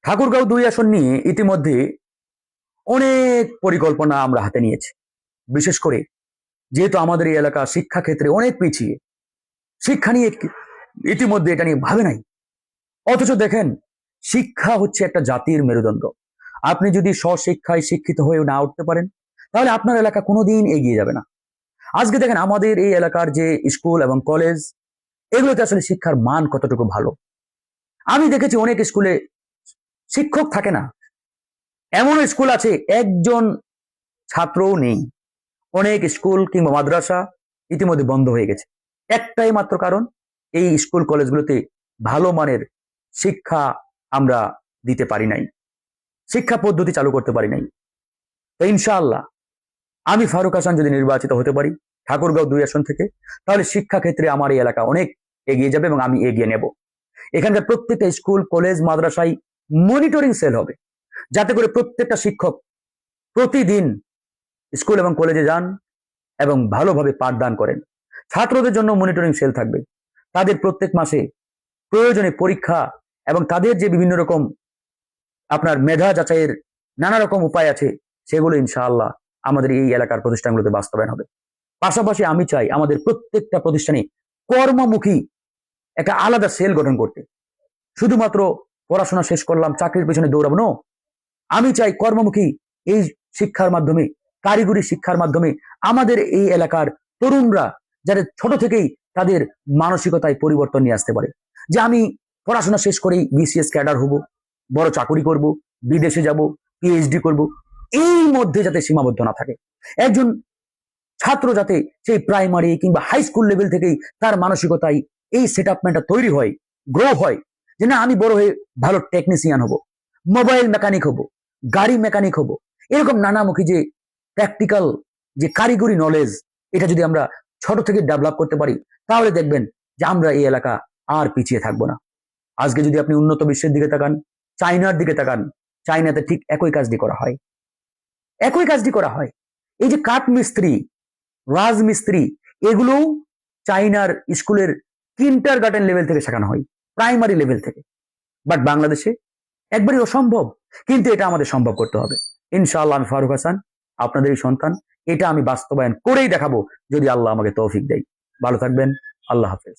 ঠাকুরগাঁও 2 আসন নিয়ে ইতিমধ্যে অনেক পরিকল্পনা আমরা হাতে নিয়েছি। বিশেষ করে যেহেতু আমাদের এই এলাকা শিক্ষা ক্ষেত্রে অনেক পিছিয়ে, শিক্ষা নিয়ে ইতিমধ্যে এটা নিয়ে ভাবে নাই। অথচ দেখেন, শিক্ষা হচ্ছে একটা জাতির মেরুদণ্ড। আপনি যদি স্বশিক্ষায় শিক্ষিত হয়ে না উঠতে পারেন, তাহলে আপনার এলাকা কোনোদিন এগিয়ে যাবে না। আজকে দেখেন আমাদের এই এলাকার যে স্কুল এবং কলেজ, এগুলোতে আসলে শিক্ষার মান কতটুকু ভালো। আমি দেখেছি অনেক স্কুলে শিক্ষক থাকে না, এমন স্কুল আছে একজন ছাত্রও নেই। অনেক স্কুল কিংবা মাদ্রাসা ইতিমধ্যে বন্ধ হয়ে গেছে। একটাই মাত্র কারণ, এই স্কুল কলেজগুলোতে ভালো মানের শিক্ষা আমরা দিতে পারি নাই, শিক্ষা পদ্ধতি চালু করতে পারি নাই। তো ইনশাআল্লাহ আমি ফারুক হাসান যদি নির্বাচিত হতে পারি ঠাকুরগাঁও 2 আসন থেকে, তাহলে শিক্ষা ক্ষেত্রে আমার এই এলাকা অনেক এগিয়ে যাবে এবং আমি এগিয়ে নেব। এখানকার প্রত্যেকটা স্কুল কলেজ মাদ্রাসায় মনিটরিং সেল হবে, যাতে করে প্রত্যেকটা শিক্ষক প্রতিদিন স্কুল এবং কলেজে যান এবং ভালোভাবে পাঠদান করেন। ছাত্রদের জন্য মনিটরিং সেল থাকবে, তাদের প্রত্যেক মাসে প্রয়োজনে পরীক্ষা এবং তাদের যে বিভিন্ন রকম আপনার মেধা যাচাইয়ের নানা রকম উপায় আছে, সেগুলো ইনশাআল্লাহ আমাদের এই এলাকার প্রতিষ্ঠানগুলোতে বাস্তবায়ন হবে। পাশাপাশি আমি চাই আমাদের প্রত্যেকটা প্রতিষ্ঠানে কর্মমুখী একটা আলাদা সেল গঠন করতে। শুধুমাত্র পড়াশোনা শেষ করলাম চাকরির পেছনে দৌড়াবো না, আমি চাই কর্মমুখী এই শিক্ষার মাধ্যমে, কারিগরি শিক্ষার মাধ্যমে আমাদের এই এলাকার তরুণরা যারা ছোট থেকেই তাদের মানসিকতায় পরিবর্তন নিয়ে আসতে পারে, যে আমি পড়াশোনা শেষ করেই বিসিএস ক্যাডার হব, বড় চাকরি করব, বিদেশে যাব, পিএইচডি করব, এই মধ্যে যাতে সীমাবদ্ধ না থাকে। একজন ছাত্র যাতে সেই প্রাইমারি কিংবা হাই স্কুল লেভেল থেকেই তার মানসিকতায় এই সেটআপমেন্টটা তৈরি হয়, গ্রো হয়, যে না আমি বড় হয়ে ভালো টেকনিশিয়ান হব, মোবাইল মেকানিক হব, গাড়ি মেকানিক হব। এরকম নানামুখী যে প্র্যাকটিক্যাল যে কারিগরি নলেজ, এটা যদি আমরা ছোট থেকে ডেভেলপ করতে পারি, তাহলে দেখবেন যে আমরা এই এলাকা আর পিছিয়ে থাকবো না। আজকে যদি আপনি উন্নত বিশ্বের দিকে তাকান, চায়নার দিকে তাকান, চায়নাতে ঠিক একই কাজটি করা হয়, একই কাজটি করা হয়। এই যে কাঠ মিস্ত্রি, রাজমিস্ত্রি, এগুলো চাইনার স্কুলের কিন্ডার গার্ডেন লেভেল থেকে শেখানো হয়, প্রাইমারি লেভেল থেকে। বাট বাংলাদেশে একবারই অসম্ভব, কিন্তু এটা আমাদের সম্ভব করতে হবে। ইনশাআল্লাহ আমি ফারুক হাসান, আপনাদেরই সন্তান, এটা আমি বাস্তবায়ন করেই দেখাবো যদি আল্লাহ আমাকে তৌফিক দেয়। ভালো থাকবেন, আল্লাহ হাফেজ।